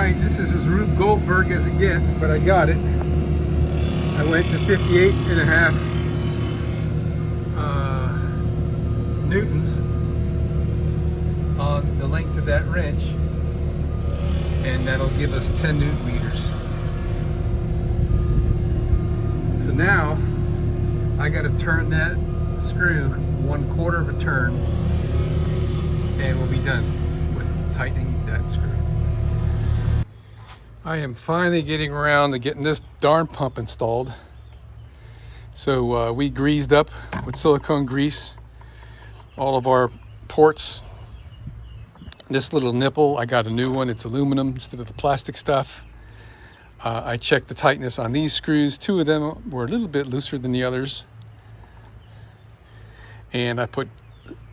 right, this is as Rube Goldberg as it gets, but I got it. I went to 58.5 newtons on the length of that wrench, and that'll give us 10 newton meters. So now I got to turn that screw 1/4 of a turn, and we'll be done with tightening that screw. I am finally getting around to getting this darn pump installed. So we greased up with silicone grease all of our ports. This little nipple, I got a new one. It's aluminum instead of the plastic stuff. I checked the tightness on these screws. 2 of them were a little bit looser than the others. And I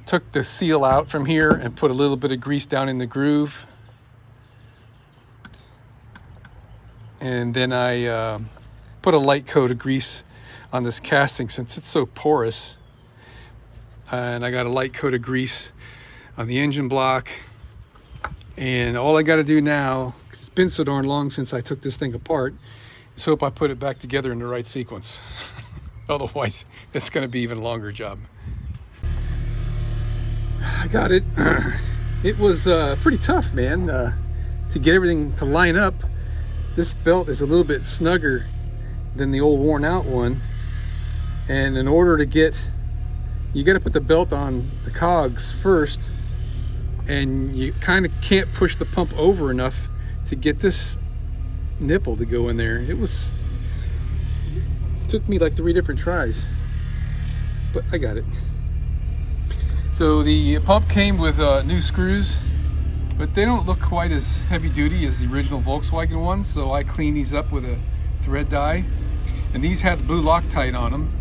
took the seal out from here and put a little bit of grease down in the groove. And then I put a light coat of grease on this casting since it's so porous. And I got a light coat of grease on the engine block. And all I got to do now, 'cause it's been so darn long since I took this thing apart, is hope I put it back together in the right sequence. Otherwise, it's going to be even a longer job. I got it. It was pretty tough, man, to get everything to line up. This belt is a little bit snugger than the old worn out one. And in order to get, you got to put the belt on the cogs first, and you kind of can't push the pump over enough to get this nipple to go in there. It took me like 3 different tries, but I got it. So the pump came with new screws, but they don't look quite as heavy duty as the original Volkswagen ones, so I cleaned these up with a thread dye, and these had blue Loctite on them.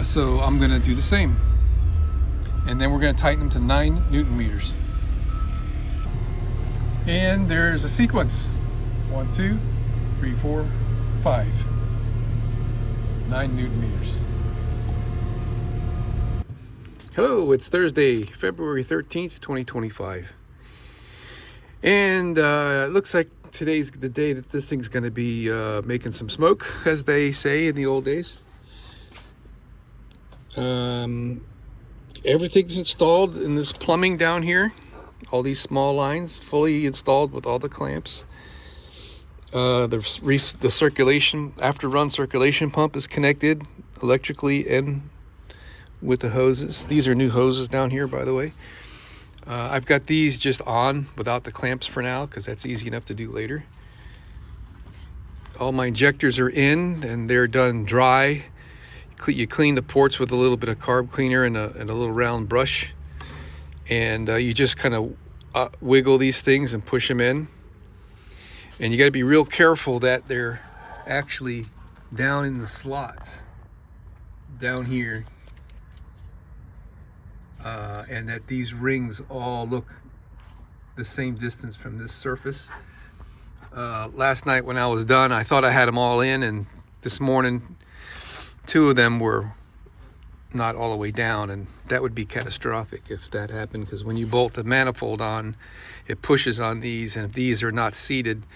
So I'm going to do the same, and then we're going to tighten them to 9 newton meters. And there's a sequence: 1, 2, 3, 4, 5. 9 newton meters. Hello, it's Thursday, February 13th, 2025. And it looks like today's the day that this thing's going to be making some smoke, as they say in the old days. Everything's installed in this plumbing down here. All these small lines fully installed with all the clamps. The circulation, after run circulation pump is connected electrically and with the hoses. These are new hoses down here, by the way. I've got these just on without the clamps for now, because that's easy enough to do later. All my injectors are in and they're done dry. You clean the ports with a little bit of carb cleaner and a little round brush, and you just kind of wiggle these things and push them in. And you got to be real careful that they're actually down in the slots down here, and that these rings all look the same distance from this surface. Last night when I was done, I thought I had them all in, and this morning 2 of them were not all the way down, and that would be catastrophic if that happened, because when you bolt the manifold on, it pushes on these, and if these are not seated,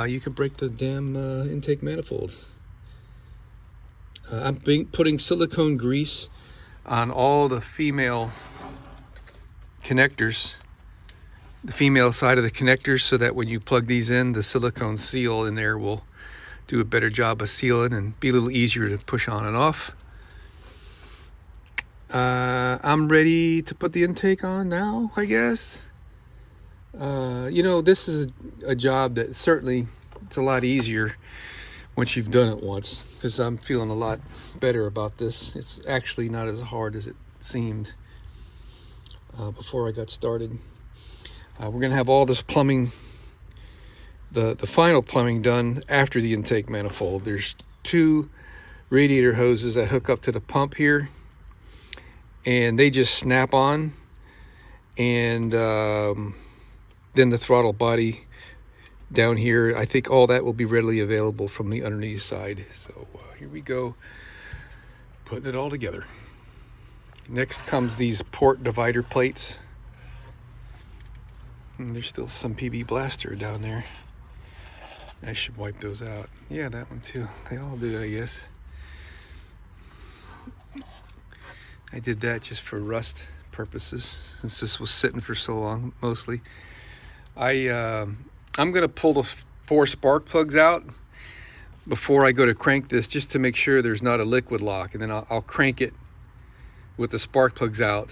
you can break the damn intake manifold. I'm putting silicone grease on all the female connectors, the female side of the connectors, so that when you plug these in, the silicone seal in there will do a better job of sealing and be a little easier to push on and off. I'm ready to put the intake on now, I guess. You know, this is a job that certainly, it's a lot easier once you've done it once, because I'm feeling a lot better about this. It's actually not as hard as it seemed before I got started. We're going to have all this plumbing, the final plumbing, done after the intake manifold. There's 2 radiator hoses that hook up to the pump here, and they just snap on, and then the throttle body down here, I think all that will be readily available from the underneath side. So here we go, putting it all together. Next comes these port divider plates. And there's still some PB Blaster down there. I should wipe those out. Yeah, that one too. They all do, I guess. I did that just for rust purposes, since this was sitting for so long, mostly. I'm gonna pull the 4 spark plugs out before I go to crank this, just to make sure there's not a liquid lock, and then I'll crank it with the spark plugs out,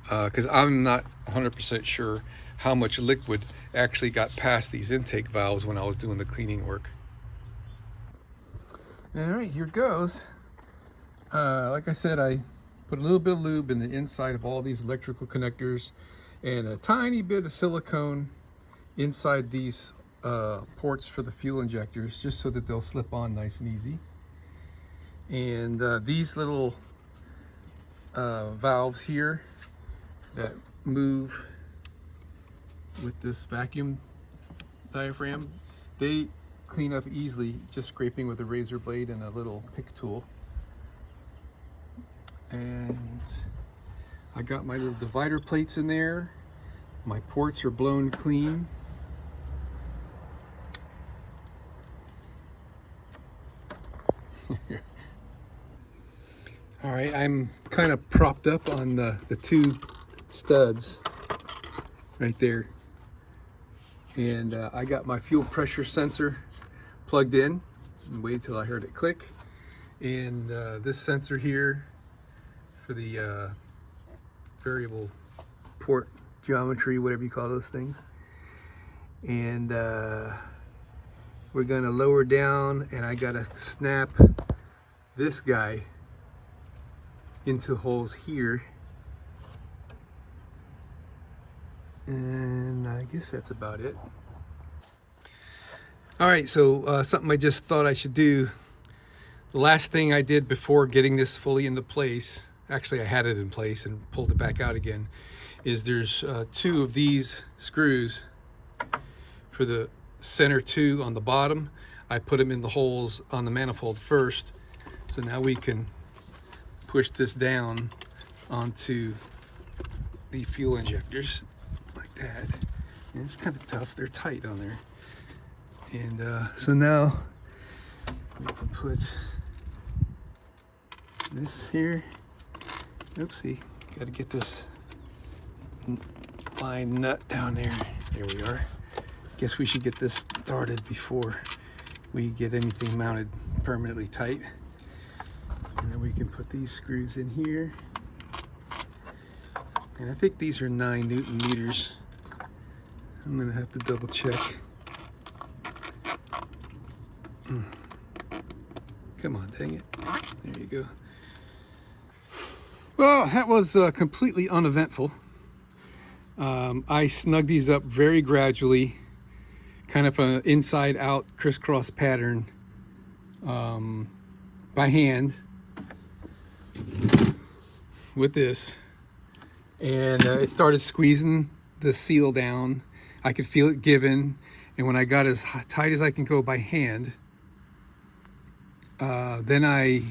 because I'm not 100% sure how much liquid actually got past these intake valves when I was doing the cleaning work. All right, here goes. Like I said, I put a little bit of lube in the inside of all these electrical connectors and a tiny bit of silicone inside these ports for the fuel injectors, just so that they'll slip on nice and easy. And these little valves here that move with this vacuum diaphragm, they clean up easily, just scraping with a razor blade and a little pick tool. And I got my little divider plates in there. My ports are blown clean. All right, I'm kind of propped up on the 2 studs right there. And I got my fuel pressure sensor plugged in and waited till I heard it click. And this sensor here for the variable port geometry, whatever you call those things. And we're gonna lower down, and I gotta snap this guy into holes here. And I guess that's about it. All right, so something I just thought I should do. The last thing I did before getting this fully into place, actually I had it in place and pulled it back out again, is there's 2 of these screws for the center 2 on the bottom. I put them in the holes on the manifold first, so now we can push this down onto the fuel injectors like that. And it's kind of tough, they're tight on there. And so now we can put this here. Oopsie, got to get this line nut down there. There we are. Guess we should get this started before we get anything mounted permanently tight. And then we can put these screws in here. And I think these are 9 Newton meters. I'm gonna have to double check. Come on, dang it. There you go. Well, that was completely uneventful. I snugged these up very gradually, kind of an inside out crisscross pattern by hand with this. And it started squeezing the seal down. I could feel it giving. And when I got as tight as I can go by hand, then I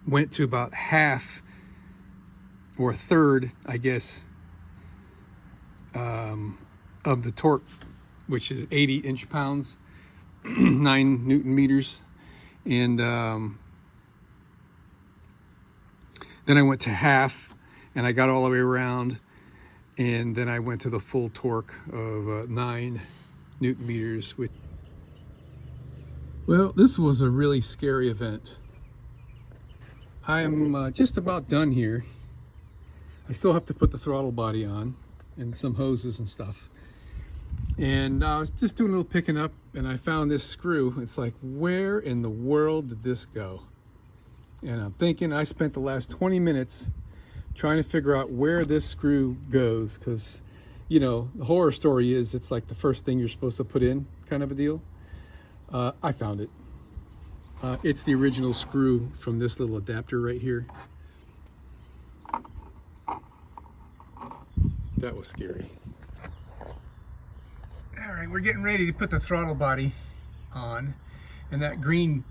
went to about half or a third, I guess, of the torque, which is 80 inch-pounds, 9 Newton meters. And then I went to half, and I got all the way around, and then I went to the full torque of 9 Newton meters. Well, this was a really scary event. I'm just about done here. I still have to put the throttle body on and some hoses and stuff. And I was just doing a little picking up, and I found this screw. It's like, where in the world did this go? And I'm thinking, I spent the last 20 minutes trying to figure out where this screw goes, because, you know, the horror story is it's like the first thing you're supposed to put in, kind of a deal. I found it. It's the original screw from this little adapter right here. That was scary. All right, we're getting ready to put the throttle body on, and that green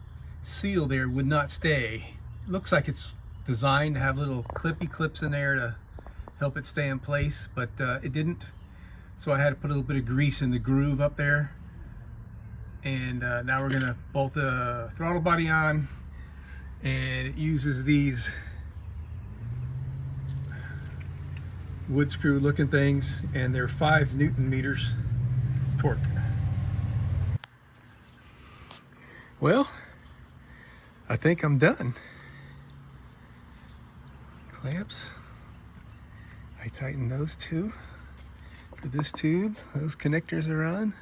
seal there would not stay. It looks like it's designed to have little clippy clips in there to help it stay in place, but it didn't. So I had to put a little bit of grease in the groove up there. And now we're gonna bolt the throttle body on, and it uses these wood screw looking things, and they're 5 Newton meters torque. Well, I think I'm done. Clamps, I tighten those two for this tube. Those connectors are on.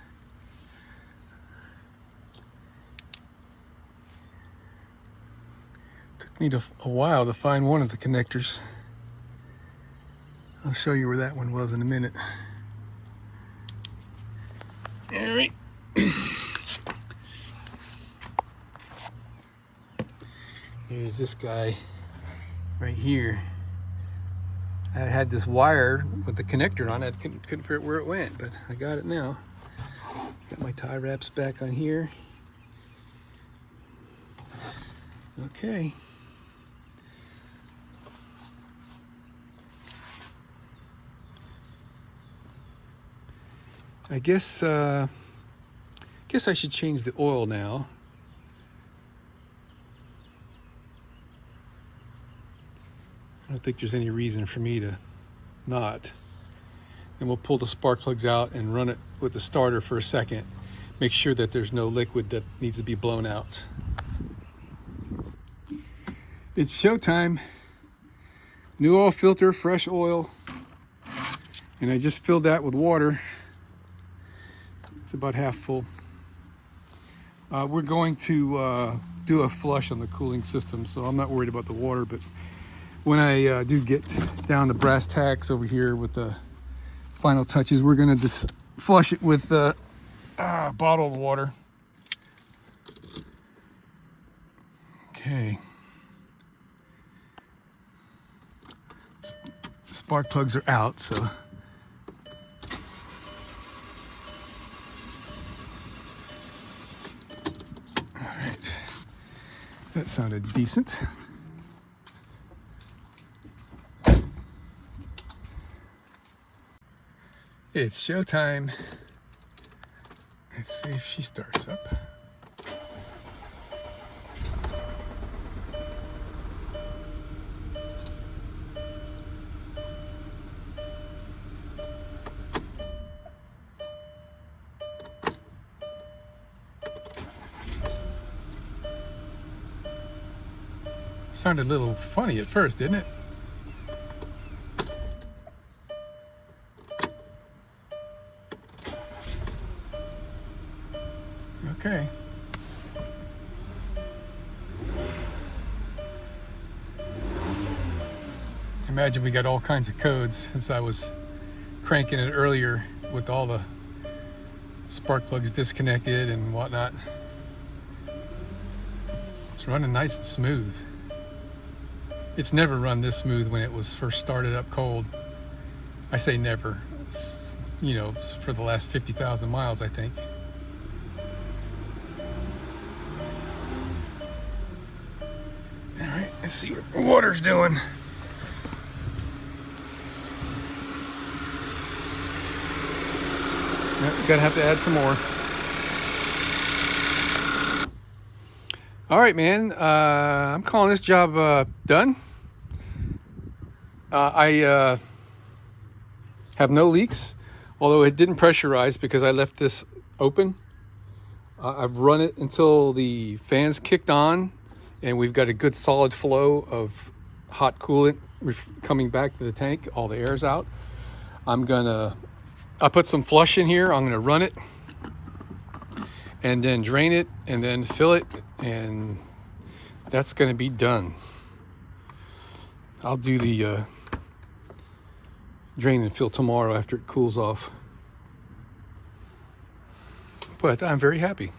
Took me a while to find one of the connectors. I'll show you where that one was in a minute. All right. Here's this guy right here. I had this wire with the connector on it. I couldn't figure out where it went, but I got it now. Got my tie wraps back on here. Okay. I guess I should change the oil now. I don't think there's any reason for me to not. And we'll pull the spark plugs out and run it with the starter for a second. Make sure that there's no liquid that needs to be blown out. It's showtime. New oil filter, fresh oil. And I just filled that with water. It's about half full. We're going to do a flush on the cooling system, so I'm not worried about the water, but when I do get down to brass tacks over here with the final touches, we're gonna just flush it with bottled water. Okay. Spark plugs are out, so that sounded decent. It's showtime. Let's see if she starts up. Sounded a little funny at first, didn't it? Okay. Imagine we got all kinds of codes since I was cranking it earlier with all the spark plugs disconnected and whatnot. It's running nice and smooth. It's never run this smooth when it was first started up cold. I say never. It's, you know, for the last 50,000 miles, I think. All right, let's see what the water's doing. Gonna have to add some more. All right, man. I'm calling this job done. I have no leaks, although it didn't pressurize because I left this open. I've run it until the fans kicked on, and we've got a good solid flow of hot coolant coming back to the tank. All the air's out. I put some flush in here. I'm gonna run it and then drain it and then fill it, and that's gonna be done. I'll do the drain and fill tomorrow after it cools off. But I'm very happy.